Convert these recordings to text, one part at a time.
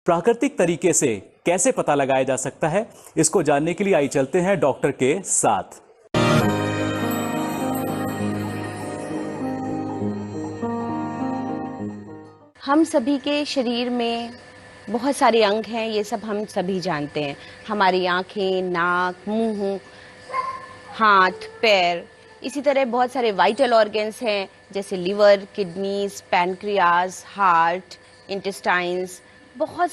प्राकृतिक तरीके से कैसे पता लगाया जा सकता है, इसको जानने के लिए आइए चलते हैं डॉक्टर के साथ। हम सभी के शरीर में बहुत सारे अंग हैं, ये सब हम सभी जानते हैं। हमारी आँखें, नाक, मुंह, हाथ, पैर, इसी तरह बहुत सारे वाइटल ऑर्गन्स हैं जैसे liver, kidneys, pancreas, heart, intestines. बहुत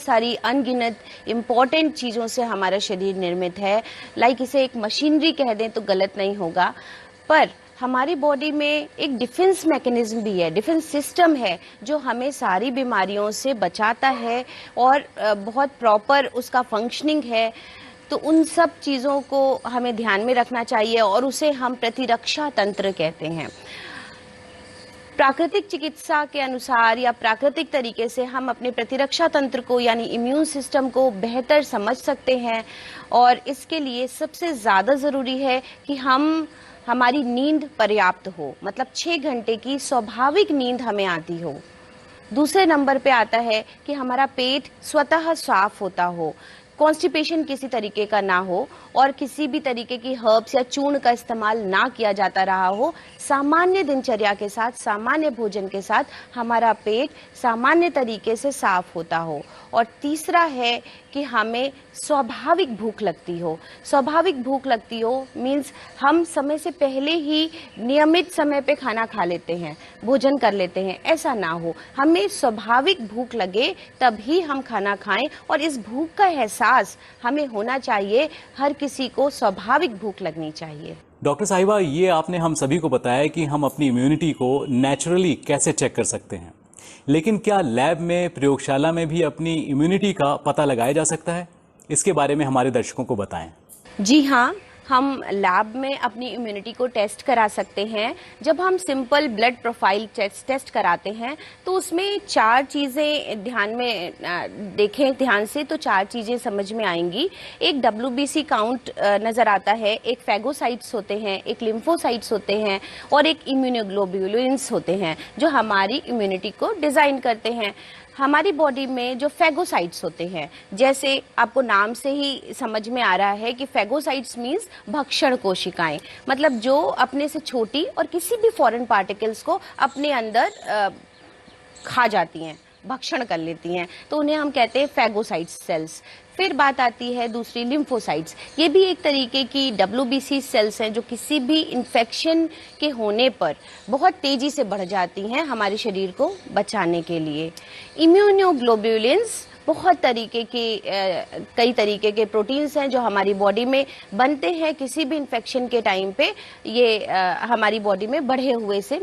सारी अनगिनत इम्पॉर्टेंट चीज़ों से हमारा शरीर निर्मित है। लाइक इसे एक मशीनरी कह दें तो गलत नहीं होगा। पर हमारी बॉडी में एक डिफेंस मैकेनिज्म भी है, डिफेंस सिस्टम है जो हमें सारी बीमारियों से बचाता है और बहुत प्रॉपर उसका फंक्शनिंग है। तो उन सब चीज़ों को हमें ध्यान में रखना चाहिए और उसे हम प्रतिरक्षा तंत्र कहते हैं। प्राकृतिक चिकित्सा के अनुसार या प्राकृतिक तरीके से हम अपने प्रतिरक्षा तंत्र को यानी इम्यून सिस्टम को बेहतर समझ सकते हैं। और इसके लिए सबसे ज़्यादा ज़रूरी है कि हमारी नींद पर्याप्त हो, मतलब 6 घंटे की स्वाभाविक नींद हमें आती हो। दूसरे नंबर पे आता है कि हमारा पेट स्वतः साफ होता हो, कॉन्स्टिपेशन किसी तरीके का ना हो और किसी भी तरीके की हर्ब्स या चूर्ण का इस्तेमाल ना किया जाता रहा हो। सामान्य दिनचर्या के साथ, सामान्य भोजन के साथ हमारा पेट सामान्य तरीके से साफ होता हो। और तीसरा है कि हमें स्वाभाविक भूख लगती हो। स्वाभाविक भूख लगती हो मीन्स हम समय से पहले ही नियमित समय पे खाना खा लेते हैं, भोजन कर लेते हैं, ऐसा ना हो। हमें स्वाभाविक भूख लगे तभी हम खाना खाएं और इस भूख का एहसास हमें होना चाहिए। हर किसी को स्वाभाविक भूख लगनी चाहिए। डॉक्टर साहिबा, ये आपने हम सभी को बताया कि हम अपनी इम्यूनिटी को नेचुरली कैसे चेक कर सकते हैं, लेकिन क्या लैब में, प्रयोगशाला में भी अपनी इम्यूनिटी का पता लगाया जा सकता है? इसके बारे में हमारे दर्शकों को बताएं। जी हाँ, हम लैब में अपनी इम्यूनिटी को टेस्ट करा सकते हैं। जब हम सिंपल ब्लड प्रोफाइल टेस्ट कराते हैं तो उसमें 4 चीज़ें ध्यान में देखें ध्यान से तो 4 चीज़ें समझ में आएंगी। एक WBC काउंट नज़र आता है, एक फैगोसाइट्स होते हैं, एक लिम्फोसाइट्स होते हैं और एक इम्यूनोग्लोब्युलिन्स होते हैं जो हमारी इम्यूनिटी को डिज़ाइन करते हैं। हमारी बॉडी में जो फैगोसाइट्स होते हैं, जैसे आपको नाम से ही समझ में आ रहा है कि फैगोसाइट्स मीन्स भक्षण कोशिकाएं, मतलब जो अपने से छोटी और किसी भी फॉरेन पार्टिकल्स को अपने अंदर खा जाती हैं, भक्षण कर लेती हैं, तो उन्हें हम कहते हैं फैगोसाइट्स सेल्स। फिर बात आती है दूसरी लिम्फोसाइट्स। ये भी एक तरीके की WBC सेल्स हैं जो किसी भी इन्फेक्शन के होने पर बहुत तेजी से बढ़ जाती हैं हमारे शरीर को बचाने के लिए। इम्यूनोग्लोब्युलिन्स बहुत कई तरीके के प्रोटीन्स हैं जो हमारी बॉडी में बनते हैं किसी भी इन्फेक्शन के टाइम पे। ये हमारी बॉडी में बढ़े हुए से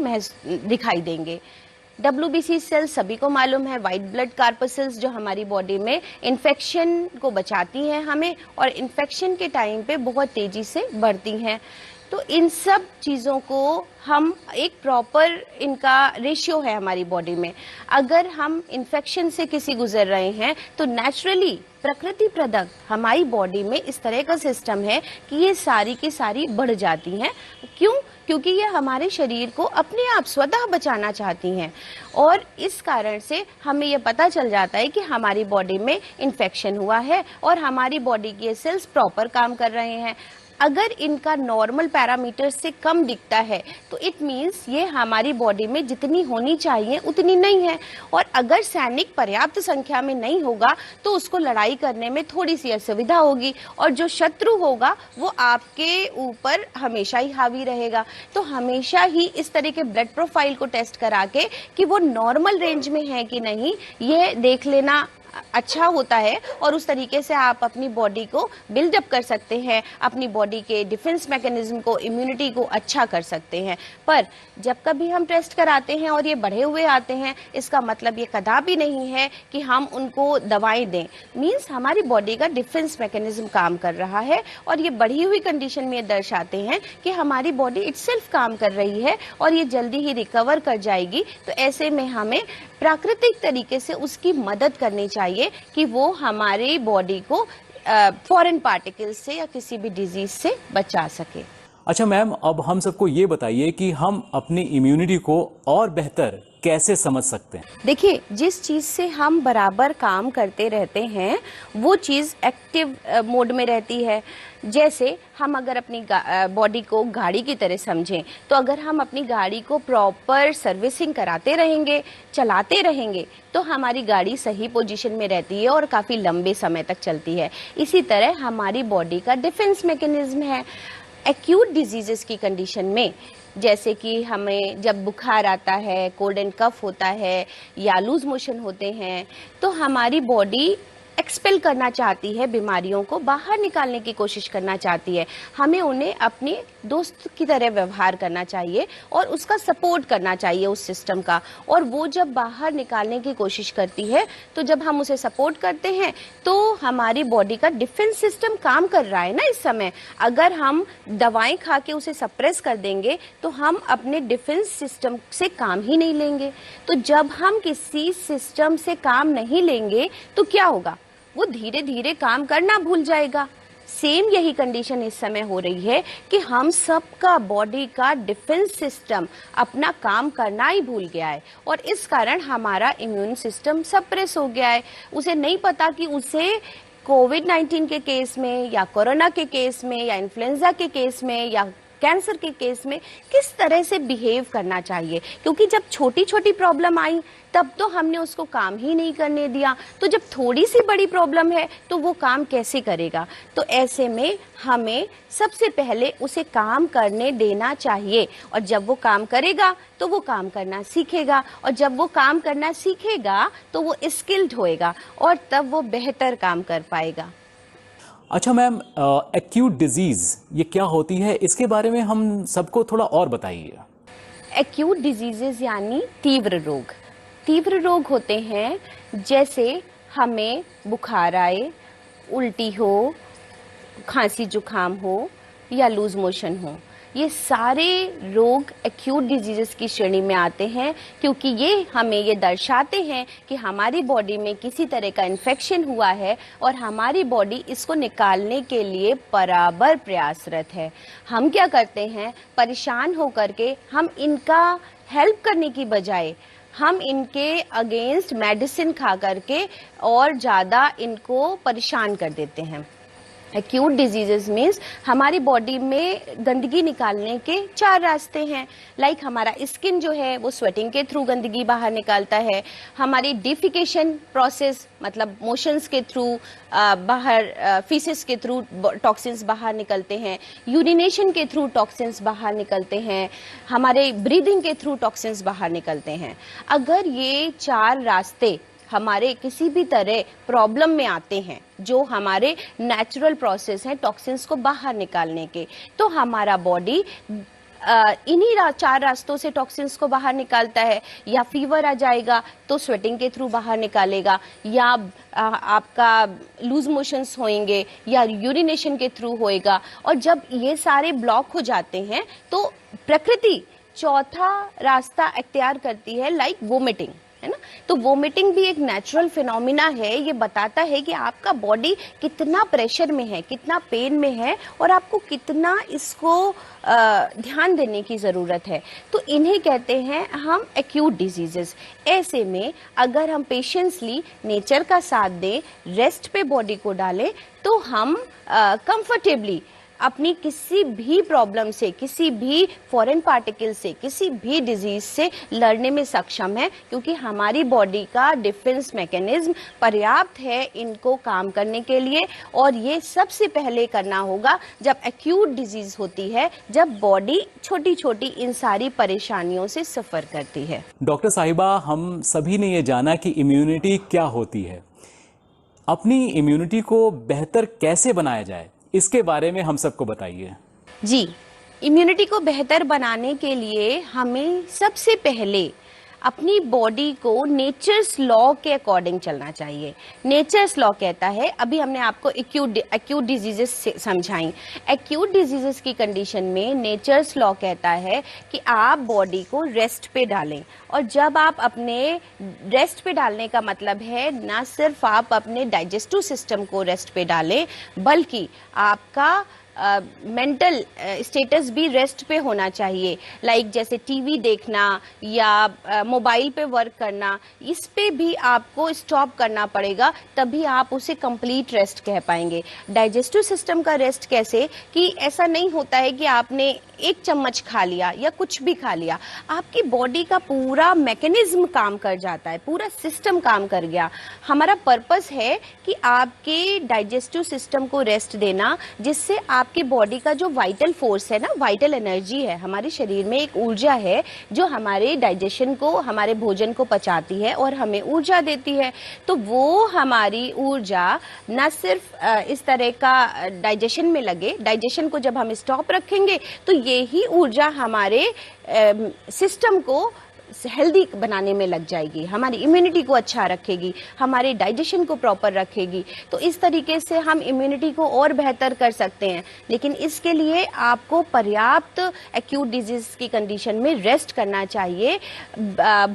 दिखाई देंगे। WBC सेल्स सभी को मालूम है, वाइट ब्लड कॉर्पसेल्स जो हमारी बॉडी में इन्फेक्शन को बचाती हैं हमें और इन्फेक्शन के टाइम पे बहुत तेजी से बढ़ती हैं। तो इन सब चीज़ों को हम एक प्रॉपर इनका रेशियो है हमारी बॉडी में। अगर हम इन्फेक्शन से किसी गुजर रहे हैं तो नेचुरली प्रकृति प्रदत्त हमारी बॉडी में इस तरह का सिस्टम है कि ये सारी की सारी बढ़ जाती हैं। क्यों? क्योंकि ये हमारे शरीर को अपने आप स्वतः बचाना चाहती हैं और इस कारण से हमें ये पता चल जाता है कि हमारी बॉडी में इन्फेक्शन हुआ है और हमारी बॉडी के सेल्स प्रॉपर काम कर रहे हैं। अगर इनका नॉर्मल पैरामीटर से कम दिखता है तो इट मीन्स ये हमारी बॉडी में जितनी होनी चाहिए उतनी नहीं है और अगर सैनिक पर्याप्त संख्या में नहीं होगा तो उसको लड़ाई करने में थोड़ी सी असुविधा होगी और जो शत्रु होगा वो आपके ऊपर हमेशा ही हावी रहेगा। तो हमेशा ही इस तरह के ब्लड प्रोफाइल को टेस्ट करा के कि वो नॉर्मल रेंज में है कि नहीं ये देख लेना अच्छा होता है और उस तरीके से आप अपनी बॉडी को बिल्डअप कर सकते हैं, अपनी बॉडी के डिफेंस मैकेनिज्म को, इम्यूनिटी को अच्छा कर सकते हैं। पर जब कभी हम टेस्ट कराते हैं और ये बढ़े हुए आते हैं, इसका मतलब ये कदापि नहीं है कि हम उनको दवाएं दें। मींस हमारी बॉडी का डिफेंस मैकेनिज्म काम कर रहा है और ये बढ़ी हुई कंडीशन में दर्शाते हैं कि हमारी बॉडी इटसेल्फ काम कर रही है और ये जल्दी ही रिकवर कर जाएगी। तो ऐसे में हमें प्राकृतिक तरीके से उसकी मदद करनी चाहिए कि वो हमारी बॉडी को फॉरेन पार्टिकल्स से या किसी भी डिजीज से बचा सके। अच्छा मैम, अब हम सबको ये बताइए कि हम अपनी इम्यूनिटी को और बेहतर कैसे समझ सकते हैं? देखिए, जिस चीज़ से हम बराबर काम करते रहते हैं वो चीज़ एक्टिव मोड में रहती है। जैसे हम अगर अपनी बॉडी को गाड़ी की तरह समझें, तो अगर हम अपनी गाड़ी को प्रॉपर सर्विसिंग कराते रहेंगे, चलाते रहेंगे, तो हमारी गाड़ी सही पोजीशन में रहती है और काफ़ी लंबे समय तक चलती है। इसी तरह हमारी बॉडी का डिफेंस मैकेनिज्म है। एक्यूट डिजीजेस की कंडीशन में, जैसे कि हमें जब बुखार आता है, कोल्ड एंड कफ होता है या लूज मोशन होते हैं, तो हमारी बॉडी एक्सपेल करना चाहती है, बीमारियों को बाहर निकालने की कोशिश करना चाहती है। हमें उन्हें अपने दोस्त की तरह व्यवहार करना चाहिए और उसका सपोर्ट करना चाहिए उस सिस्टम का। और वो जब बाहर निकालने की कोशिश करती है, तो जब हम उसे सपोर्ट करते हैं तो हमारी बॉडी का डिफेंस सिस्टम काम कर रहा है ना इस समय। अगर हम दवाएं खा के उसे सप्रेस कर देंगे तो हम अपने डिफेंस सिस्टम से काम ही नहीं लेंगे। तो जब हम किसी सिस्टम से काम नहीं लेंगे तो क्या होगा? वो धीरे धीरे काम करना भूल जाएगा। सेम यही कंडीशन इस समय हो रही है कि हम सबका बॉडी का डिफेंस सिस्टम अपना काम करना ही भूल गया है और इस कारण हमारा इम्यून सिस्टम सप्रेस हो गया है। उसे नहीं पता कि उसे कोविड-19 के केस में या कोरोना के केस में या इन्फ्लुएंजा के केस में या कैंसर के केस में किस तरह से बिहेव करना चाहिए, क्योंकि जब छोटी छोटी प्रॉब्लम आई तब तो हमने उसको काम ही नहीं करने दिया। तो जब थोड़ी सी बड़ी प्रॉब्लम है तो वो काम कैसे करेगा? तो ऐसे में हमें सबसे पहले उसे काम करने देना चाहिए और जब वो काम करेगा तो वो काम करना सीखेगा और जब वो काम करना सीखेगा तो वो स्किल्ड होएगा और तब वो बेहतर काम कर पाएगा। अच्छा मैम, एक्यूट डिजीज ये क्या होती है, इसके बारे में हम सबको थोड़ा और बताइए। एक्यूट डिजीजेस यानी तीव्र रोग। तीव्र रोग होते हैं जैसे हमें बुखार आए, उल्टी हो, खांसी जुकाम हो या लूज मोशन हो। ये सारे रोग एक्यूट डिजीजेस की श्रेणी में आते हैं क्योंकि ये हमें ये दर्शाते हैं कि हमारी बॉडी में किसी तरह का इन्फेक्शन हुआ है और हमारी बॉडी इसको निकालने के लिए बराबर प्रयासरत है। हम क्या करते हैं, परेशान होकर के हम इनका हेल्प करने की बजाय हम इनके अगेंस्ट मेडिसिन खा करके और ज़्यादा इनको परेशान कर देते हैं। एक्यूट डिजीजेस मीन्स हमारी बॉडी में गंदगी निकालने के 4 रास्ते हैं। लाइक हमारा स्किन जो है वो स्वेटिंग के थ्रू गंदगी बाहर निकालता है, हमारी डिफिकेशन प्रोसेस मतलब मोशंस के थ्रू बाहर फीसेस के थ्रू टॉक्सिन्स बाहर निकलते हैं, यूरिनेशन के थ्रू टॉक्सिन्स बाहर निकलते हैं, हमारे ब्रीदिंग के थ्रू टॉक्सिन्स बाहर निकलते हैं। अगर ये 4 रास्ते हमारे किसी भी तरह प्रॉब्लम में आते हैं, जो हमारे नेचुरल प्रोसेस हैं टॉक्सिन्स को बाहर निकालने के, तो हमारा बॉडी इन्हीं 4 रास्तों से टॉक्सिन्स को बाहर निकालता है। या फीवर आ जाएगा तो स्वेटिंग के थ्रू बाहर निकालेगा, या आपका लूज मोशंस होंगे या यूरिनेशन के थ्रू होएगा। और जब ये सारे ब्लॉक हो जाते हैं तो प्रकृति चौथा रास्ता इख्तियार करती है, लाइक वोमिटिंग, है ना। तो वोमिटिंग भी एक नेचुरल फिनोमिना है। ये बताता है कि आपका बॉडी कितना प्रेशर में है, कितना पेन में है और आपको कितना इसको ध्यान देने की ज़रूरत है। तो इन्हें कहते हैं हम एक्यूट डिजीजेस। ऐसे में अगर हम पेशेंसली नेचर का साथ दें, रेस्ट पे बॉडी को डालें, तो हम कंफर्टेबली अपनी किसी भी प्रॉब्लम से, किसी भी फॉरेन पार्टिकल से, किसी भी डिजीज से लड़ने में सक्षम है, क्योंकि हमारी बॉडी का डिफेंस मैकेनिज्म पर्याप्त है इनको काम करने के लिए। और ये सबसे पहले करना होगा जब एक्यूट डिजीज होती है, जब बॉडी छोटी छोटी इन सारी परेशानियों से सफ़र करती है। डॉक्टर साहिबा, हम सभी ने ये जाना कि इम्यूनिटी क्या होती है, अपनी इम्यूनिटी को बेहतर कैसे बनाया जाए, इसके बारे में हम सबको बताइए। जी, इम्यूनिटी को बेहतर बनाने के लिए हमें सबसे पहले अपनी बॉडी को नेचर्स लॉ के अकॉर्डिंग चलना चाहिए। नेचर्स लॉ कहता है, अभी हमने आपको एक्यूट डिजीजेस समझाई। एक्यूट डिजीजेस की कंडीशन में नेचर्स लॉ कहता है कि आप बॉडी को रेस्ट पे डालें, और जब आप अपने रेस्ट पे डालने का मतलब है ना सिर्फ आप अपने डाइजेस्टिव सिस्टम को रेस्ट पे डालें, बल्कि आपका मेंटल स्टेटस भी रेस्ट पे होना चाहिए। लाइक जैसे टीवी देखना या मोबाइल पे वर्क करना, इस पे भी आपको स्टॉप करना पड़ेगा, तभी आप उसे कंप्लीट रेस्ट कह पाएंगे। डाइजेस्टिव सिस्टम का रेस्ट कैसे, कि ऐसा नहीं होता है कि आपने एक चम्मच खा लिया या कुछ भी खा लिया, आपकी बॉडी का पूरा मैकेनिज्म काम कर जाता है, पूरा सिस्टम काम कर गया। हमारा पर्पस है कि आपके डाइजेस्टिव सिस्टम को रेस्ट देना, जिससे आपकी बॉडी का जो वाइटल फोर्स है ना, वाइटल एनर्जी है, हमारे शरीर में एक ऊर्जा है जो हमारे डाइजेशन को, हमारे भोजन को पचाती है और हमें ऊर्जा देती है। तो वो हमारी ऊर्जा न सिर्फ इस तरह का डाइजेशन में लगे, डाइजेशन को जब हम स्टॉप रखेंगे तो यही ऊर्जा हमारे सिस्टम को हेल्दी बनाने में लग जाएगी, हमारी इम्यूनिटी को अच्छा रखेगी, हमारे डाइजेशन को प्रॉपर रखेगी। तो इस तरीके से हम इम्यूनिटी को और बेहतर कर सकते हैं। लेकिन इसके लिए आपको पर्याप्त एक्यूट डिजीज की कंडीशन में रेस्ट करना चाहिए।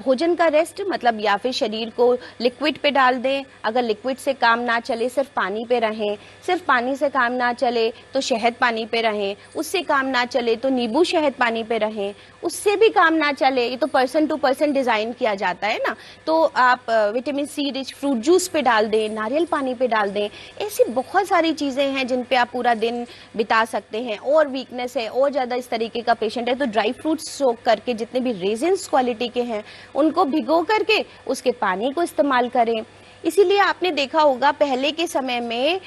भोजन का रेस्ट मतलब या फिर शरीर को लिक्विड पे डाल दें, अगर लिक्विड से काम ना चले सिर्फ पानी पे रहें, सिर्फ पानी से काम ना चले तो शहद पानी पे रहें, उससे काम ना चले तो नींबू शहद पानी पे रहें, उससे भी काम ना चले, ये तो पर्सन टू पर्सन डिजाइन किया जाता है ना, तो आप vitamin C rich fruit juice पे डाल दें, नारियल पानी पे डाल दें। ऐसी बहुत सारी चीजें हैं जिन पे आप पूरा दिन बिता सकते हैं। और वीकनेस है और ज्यादा इस तरीके का पेशेंट है तो ड्राई फ्रूट्स सोक करके, जितने भी रेजिन्स क्वालिटी के हैं उनको भिगो करके उसके पानी को इस्तेमाल करें। इसीलिए आपने देखा होगा पहले के समय में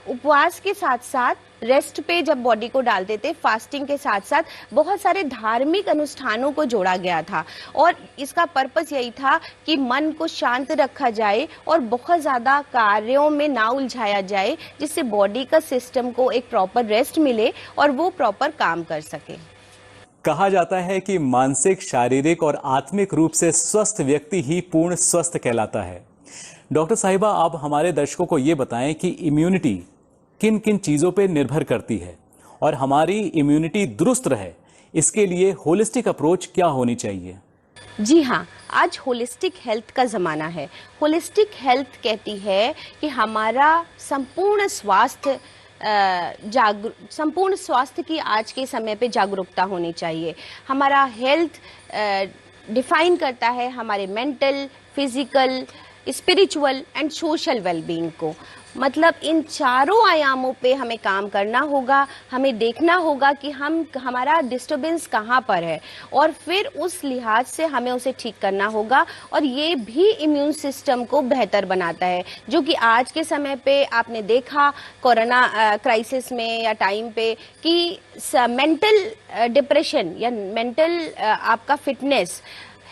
उपवास के साथ साथ रेस्ट पे जब बॉडी को डालते थे, फास्टिंग के साथ साथ बहुत सारे धार्मिक अनुष्ठानों को जोड़ा गया था। और इसका पर्पस यही था कि मन को शांत रखा जाए और बहुत ज़्यादा कार्यों में ना उलझाया जाए, जिससे बॉडी का सिस्टम को एक प्रॉपर रेस्ट मिले और वो प्रॉपर काम कर सके। कहा जाता है कि मानसिक, शारीरिक और आत्मिक रूप से स्वस्थ व्यक्ति ही पूर्ण स्वस्थ कहलाता है। डॉक्टर साहिबा, आप हमारे दर्शकों को ये बताएं कि इम्यूनिटी किन किन चीज़ों पे निर्भर करती है और हमारी इम्यूनिटी दुरुस्त रहे इसके लिए होलिस्टिक अप्रोच क्या होनी चाहिए? जी हाँ, आज होलिस्टिक हेल्थ का ज़माना है। होलिस्टिक हेल्थ कहती है कि हमारा संपूर्ण स्वास्थ्य संपूर्ण स्वास्थ्य की आज के समय पे जागरूकता होनी चाहिए। हमारा हेल्थ डिफाइन करता है हमारे mental, physical, spiritual and social wellbeing को। मतलब इन चारों आयामों पे हमें काम करना होगा। हमें देखना होगा कि हमारा डिस्टर्बेंस कहाँ पर है और फिर उस लिहाज से हमें उसे ठीक करना होगा। और ये भी इम्यून सिस्टम को बेहतर बनाता है, जो कि आज के समय पे आपने देखा कोरोना क्राइसिस में या टाइम पे कि मेंटल डिप्रेशन या मेंटल आपका फिटनेस,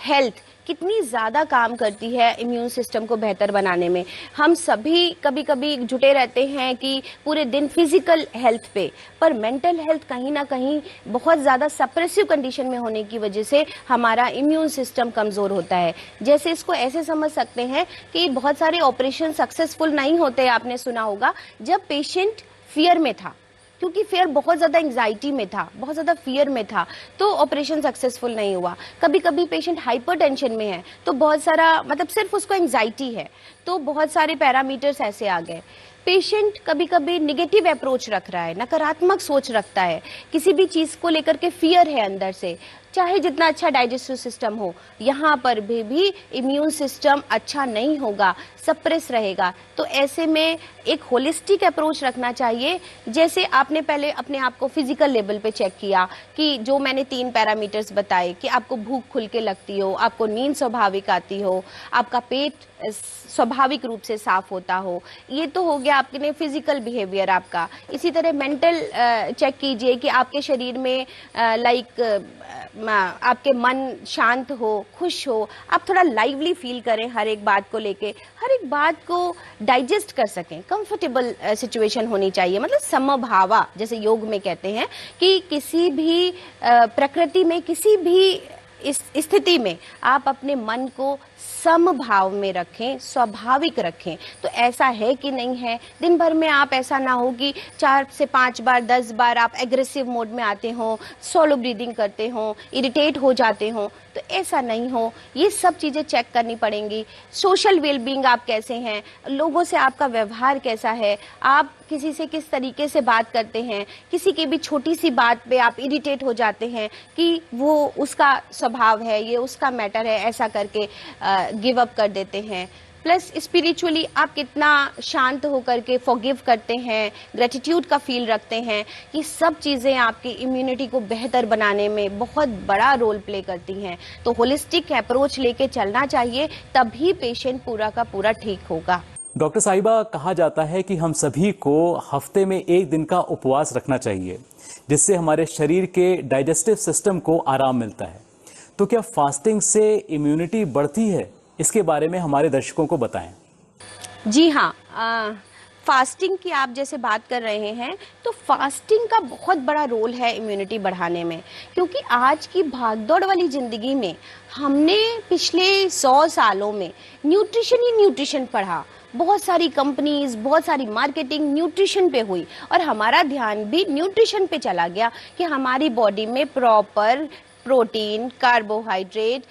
हेल्थ कितनी ज़्यादा काम करती है इम्यून सिस्टम को बेहतर बनाने में। हम सभी कभी कभी जुटे रहते हैं कि पूरे दिन फिजिकल हेल्थ पे, पर मेंटल हेल्थ कहीं ना कहीं बहुत ज़्यादा सप्रेसिव कंडीशन में होने की वजह से हमारा इम्यून सिस्टम कमज़ोर होता है। जैसे इसको ऐसे समझ सकते हैं कि बहुत सारे ऑपरेशन सक्सेसफुल नहीं होते, आपने सुना होगा, जब पेशेंट फियर में था, क्योंकि फियर बहुत ज़्यादा एंग्जाइटी में था, बहुत ज़्यादा फियर में था, तो ऑपरेशन सक्सेसफुल नहीं हुआ। कभी कभी पेशेंट हाइपरटेंशन में है तो बहुत सारा मतलब सिर्फ उसको एंग्जाइटी है तो बहुत सारे पैरामीटर्स ऐसे आ गए। पेशेंट कभी कभी निगेटिव अप्रोच रख रहा है, नकारात्मक सोच रखता है, किसी भी चीज़ को लेकर के फियर है अंदर से, चाहे जितना अच्छा डाइजेस्टिव सिस्टम हो, यहाँ पर भी इम्यून सिस्टम अच्छा नहीं होगा, सप्रेस रहेगा। तो ऐसे में एक होलिस्टिक अप्रोच रखना चाहिए। जैसे आपने पहले अपने आप को फिजिकल लेवल पे चेक किया कि जो मैंने 3 पैरामीटर्स बताए कि आपको भूख खुल के लगती हो, आपको नींद स्वाभाविक आती हो, आपका पेट स्वाभाविक रूप से साफ होता हो, ये तो हो गया आपके फिजिकल बिहेवियर आपका। इसी तरह मेंटल चेक कीजिए कि आपके शरीर में आपके मन शांत हो, खुश हो, आप थोड़ा लाइवली फील करें, हर एक बात को लेके, हर एक बात को डाइजेस्ट कर सकें, कंफर्टेबल सिचुएशन होनी चाहिए। मतलब समभावा, जैसे योग में कहते हैं कि किसी भी प्रकृति में, किसी भी इस स्थिति में आप अपने मन को समभाव में रखें, स्वाभाविक रखें। तो ऐसा है कि नहीं है, दिन भर में आप ऐसा ना हो कि 4 से 5 बार 10 बार आप एग्रेसिव मोड में आते हो, सोलो ब्रीदिंग करते हो, इरिटेट हो जाते हो, तो ऐसा नहीं हो। ये सब चीज़ें चेक करनी पड़ेंगी। सोशल वेलबींग आप कैसे हैं, लोगों से आपका व्यवहार कैसा है, आप किसी से किस तरीके से बात करते हैं, किसी की भी छोटी सी बात पे आप इरिटेट हो जाते हैं कि वो उसका स्वभाव है, ये उसका मैटर है, ऐसा करके गिव अप कर देते हैं। प्लस स्पिरिचुअली आप कितना शांत होकर के फॉरगिव करते हैं, ग्रेटिट्यूड का फील रखते हैं, ये सब चीज़ें आपकी इम्यूनिटी को बेहतर बनाने में बहुत बड़ा रोल प्ले करती हैं। तो होलिस्टिक अप्रोच लेके चलना चाहिए, तभी पेशेंट पूरा का पूरा ठीक होगा। डॉक्टर साहिबा, कहा जाता है कि हम सभी को हफ्ते में 1 दिन का उपवास रखना चाहिए, जिससे हमारे शरीर के डाइजेस्टिव सिस्टम को आराम मिलता है। तो क्या फास्टिंग से इम्यूनिटी बढ़ती है? इसके बारे में हमारे दर्शकों को बताएं। जी हाँ, फास्टिंग की आप जैसे बात कर रहे हैं, तो फास्टिंग का बहुत बड़ा रोल है इम्यूनिटी बढ़ाने में, क्योंकि आज की भागदौड़ वाली ज़िंदगी में हमने पिछले 100 सालों में न्यूट्रिशन ही न्यूट्रिशन पढ़ा। बहुत सारी कंपनीज, बहुत सारी मार्केटिंग न्यूट्रिशन पे हुई और हमारा ध्यान भी न्यूट्रिशन पे चला गया कि हमारी बॉडी में proper protein, carbohydrate,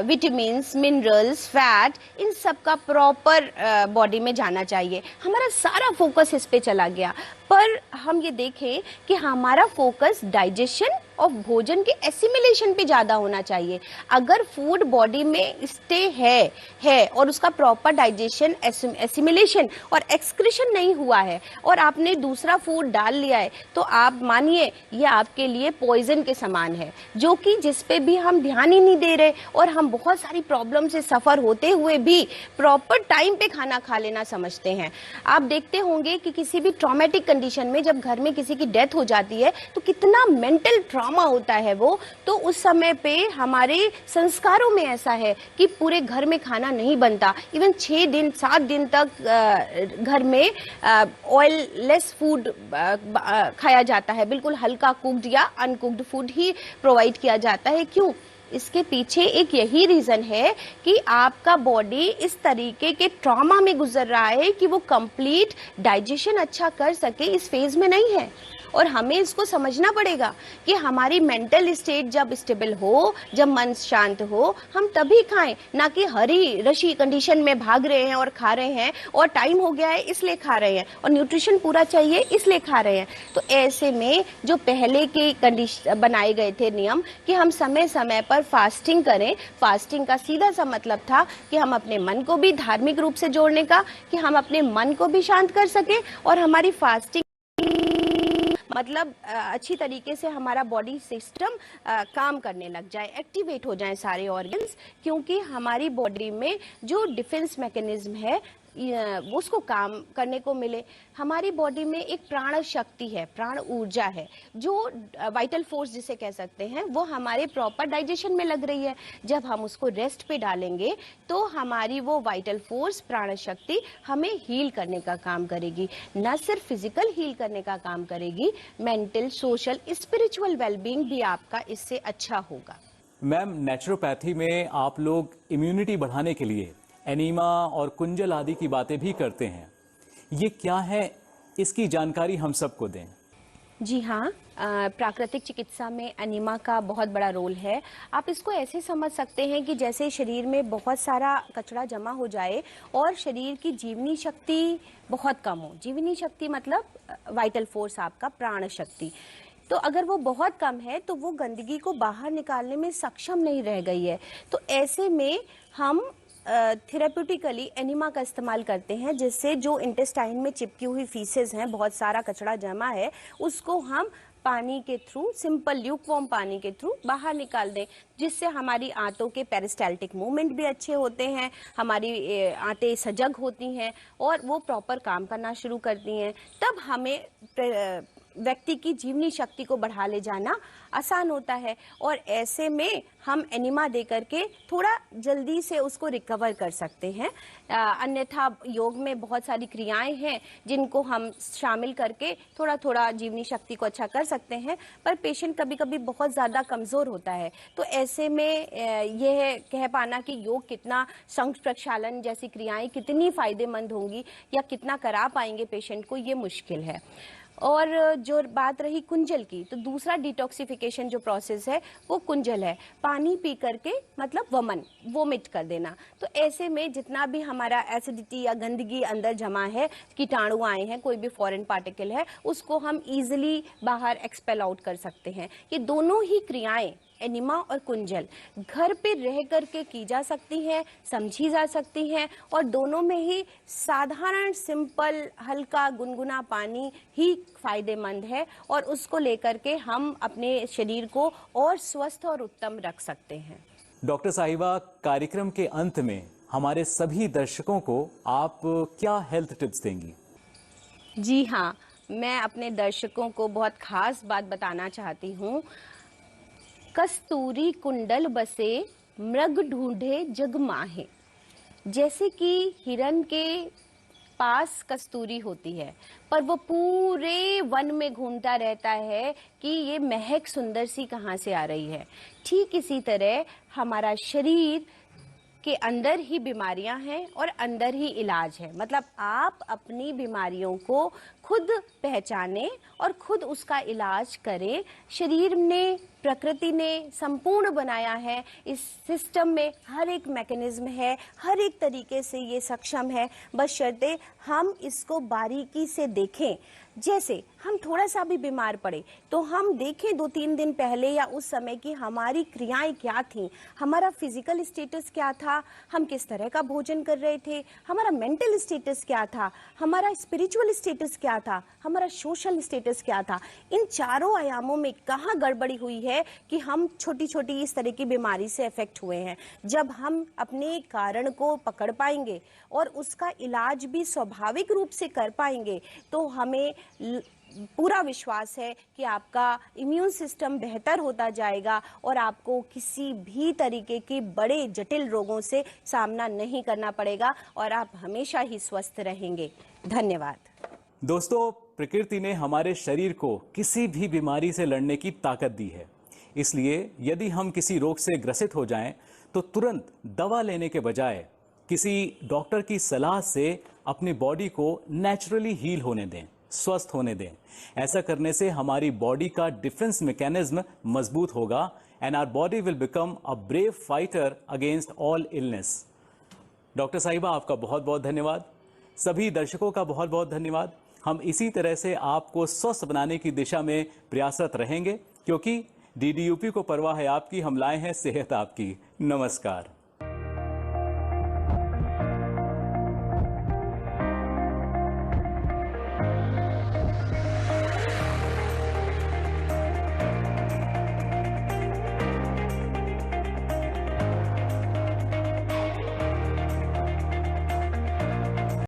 vitamins, minerals, fat, इन सब का प्रॉपर बॉडी में जाना चाहिए। हमारा सारा फोकस इस पे चला गया, पर हम ये देखें कि हमारा फोकस डाइजेशन और भोजन के एसिमिलेशन पे ज़्यादा होना चाहिए। अगर फूड बॉडी में स्टे है और उसका प्रॉपर डाइजेशन, एसिमिलेशन और एक्सक्रीशन नहीं हुआ है और आपने दूसरा फूड डाल लिया है, तो आप मानिए ये आपके लिए पॉइजन के समान है, जो कि जिस पे भी हम ध्यान ही नहीं दे रहे और हम बहुत सारी प्रॉब्लम से सफ़र होते हुए भी प्रॉपर टाइम पे खाना खा लेना समझते हैं। आप देखते होंगे कि किसी भी ट्रॉमेटिक कंडीशन में जब घर में किसी की डेथ हो जाती है तो कितना मेंटल ट्रॉमा होता है वो, तो उस समय पे हमारे संस्कारों में ऐसा है कि पूरे घर में खाना नहीं बनता। इवन 6 दिन 7 दिन तक घर में ऑयल लेस फूड खाया जाता है, बिल्कुल हल्का कुक्ड या अनकुक्ड फूड ही प्रोवाइड किया जाता है। क्यों? इसके पीछे एक यही रीज़न है कि आपका बॉडी इस तरीके के ट्रॉमा में गुजर रहा है कि वो कंप्लीट डाइजेशन अच्छा कर सके, इस फेज में नहीं है। और हमें इसको समझना पड़ेगा कि हमारी मेंटल स्टेट जब स्टेबल हो, जब मन शांत हो, हम तभी खाएं, ना कि हरी रशी कंडीशन में भाग रहे हैं और खा रहे हैं और टाइम हो गया है इसलिए खा रहे हैं और न्यूट्रिशन पूरा चाहिए इसलिए खा रहे हैं। तो ऐसे में जो पहले के कंडीशन बनाए गए थे नियम कि हम समय समय पर फास्टिंग करें, फास्टिंग का सीधा सा मतलब था कि हम अपने मन को भी धार्मिक रूप से जोड़ने का, कि हम अपने मन को भी शांत कर सकें और हमारी फास्टिंग मतलब अच्छी तरीके से हमारा बॉडी सिस्टम काम करने लग जाए, एक्टिवेट हो जाए सारे ऑर्गन्स, क्योंकि हमारी बॉडी में जो डिफेंस मैकेनिज्म है उसको काम करने को मिले। हमारी बॉडी में एक प्राण शक्ति है, प्राण ऊर्जा है, जो वाइटल फोर्स जिसे कह सकते हैं, वो हमारे प्रॉपर डाइजेशन में लग रही है। जब हम उसको रेस्ट पे डालेंगे तो हमारी वो वाइटल फोर्स, प्राण शक्ति हमें हील करने का काम करेगी, न सिर्फ फिजिकल हील करने का काम करेगी, मेंटल, सोशल, स्पिरिचुअल वेलबींग भी आपका इससे अच्छा होगा। मैम, नेचुरोपैथी में आप लोग इम्यूनिटी बढ़ाने के लिए एनीमा और कुंजल आदि की बातें भी करते हैं, ये क्या है, इसकी जानकारी हम सबको दें। जी हाँ, प्राकृतिक चिकित्सा में एनीमा का बहुत बड़ा रोल है। आप इसको ऐसे समझ सकते हैं कि जैसे शरीर में बहुत सारा कचरा जमा हो जाए और शरीर की जीवनी शक्ति बहुत कम हो। जीवनी शक्ति मतलब वाइटल फोर्स, आपका प्राण शक्ति। तो अगर वो बहुत कम है तो वो गंदगी को बाहर निकालने में सक्षम नहीं रह गई है। तो ऐसे में हम थेरेप्यूटिकली एनीमा का इस्तेमाल करते हैं, जिससे जो इंटेस्टाइन में चिपकी हुई फीसेस हैं, बहुत सारा कचरा जमा है, उसको हम पानी के थ्रू, सिंपल ल्यूकवार्म पानी के थ्रू बाहर निकाल दें, जिससे हमारी आंतों के पेरिस्टाल्टिक मूवमेंट भी अच्छे होते हैं, हमारी आंतें सजग होती हैं और वो प्रॉपर काम करना शुरू करती हैं। तब हमें व्यक्ति की जीवनी शक्ति को बढ़ा ले जाना आसान होता है, और ऐसे में हम एनिमा दे करके थोड़ा जल्दी से उसको रिकवर कर सकते हैं। अन्यथा योग में बहुत सारी क्रियाएं हैं जिनको हम शामिल करके थोड़ा थोड़ा जीवनी शक्ति को अच्छा कर सकते हैं, पर पेशेंट कभी कभी बहुत ज़्यादा कमज़ोर होता है, तो ऐसे में यह कह पाना कि योग कितना, शंख प्रक्षालन जैसी क्रियाएं कितनी फ़ायदेमंद होंगी या कितना करा पाएंगे पेशेंट को, ये मुश्किल है। और जो बात रही कुंजल की, तो दूसरा डिटॉक्सिफिकेशन जो प्रोसेस है वो कुंजल है, पानी पी करके मतलब वोमिट कर देना। तो ऐसे में जितना भी हमारा एसिडिटी या गंदगी अंदर जमा है, कीटाणु आए हैं, कोई भी फॉरेन पार्टिकल है, उसको हम इजीली बाहर एक्सपेल आउट कर सकते हैं। ये दोनों ही क्रियाएं एनिमा और कुंजल घर पे रह करके की जा सकती हैं, समझी जा सकती हैं, और दोनों में ही साधारण सिंपल हल्का गुनगुना पानी ही फायदेमंद है, और उसको लेकर के हम अपने शरीर को और स्वस्थ और उत्तम रख सकते हैं। डॉक्टर साहिबा, कार्यक्रम के अंत में हमारे सभी दर्शकों को आप क्या हेल्थ टिप्स देंगी? जी हाँ, मैं अपने दर्शकों को बहुत खास बात बताना चाहती हूँ। कस्तूरी कुंडल बसे मृग ढूंढे जग माहे। जैसे कि हिरन के पास कस्तूरी होती है, पर वो पूरे वन में घूमता रहता है कि ये महक सुंदर सी कहाँ से आ रही है, ठीक इसी तरह हमारा शरीर के अंदर ही बीमारियां हैं और अंदर ही इलाज है। मतलब आप अपनी बीमारियों को खुद पहचानें और खुद उसका इलाज करें। शरीर ने, प्रकृति ने संपूर्ण बनाया है, इस सिस्टम में हर एक मैकेनिज्म है, हर एक तरीके से ये सक्षम है, बशर्ते हम इसको बारीकी से देखें। जैसे हम थोड़ा सा भी बीमार पड़े तो हम देखें 2-3 दिन पहले या उस समय की हमारी क्रियाएं क्या थी, हमारा फिजिकल स्टेटस क्या था, हम किस तरह का भोजन कर रहे थे, हमारा मेंटल स्टेटस क्या था, हमारा स्पिरिचुअल स्टेटस क्या था, हमारा सोशल स्टेटस क्या था। इन चारों आयामों में कहाँ गड़बड़ी हुई है कि हम छोटी छोटी इस तरह की बीमारी से अफेक्ट हुए हैं। जब हम अपने कारण को पकड़ पाएंगे और उसका इलाज भी स्वाभाविक रूप से कर पाएंगे, तो हमें पूरा विश्वास है कि आपका इम्यून सिस्टम बेहतर होता जाएगा और आपको किसी भी तरीके के बड़े जटिल रोगों से सामना नहीं करना पड़ेगा और आप हमेशा ही स्वस्थ रहेंगे। धन्यवाद। दोस्तों, प्रकृति ने हमारे शरीर को किसी भी बीमारी से लड़ने की ताकत दी है, इसलिए यदि हम किसी रोग से ग्रसित हो जाएं तो तुरंत दवा लेने के बजाय किसी डॉक्टर की सलाह से अपनी बॉडी को नेचुरली हील होने दें, स्वस्थ होने दें। ऐसा करने से हमारी बॉडी का डिफेंस मैकेनिज्म मजबूत होगा and our body will become a brave fighter against all illness. Doctor साहिबा, आपका बहुत बहुत धन्यवाद। सभी दर्शकों का बहुत बहुत धन्यवाद। हम इसी तरह से आपको स्वस्थ बनाने की दिशा में प्रयासरत रहेंगे, क्योंकि DDUP को परवाह है आपकी, हम लाए हैं सेहत आपकी। नमस्कार।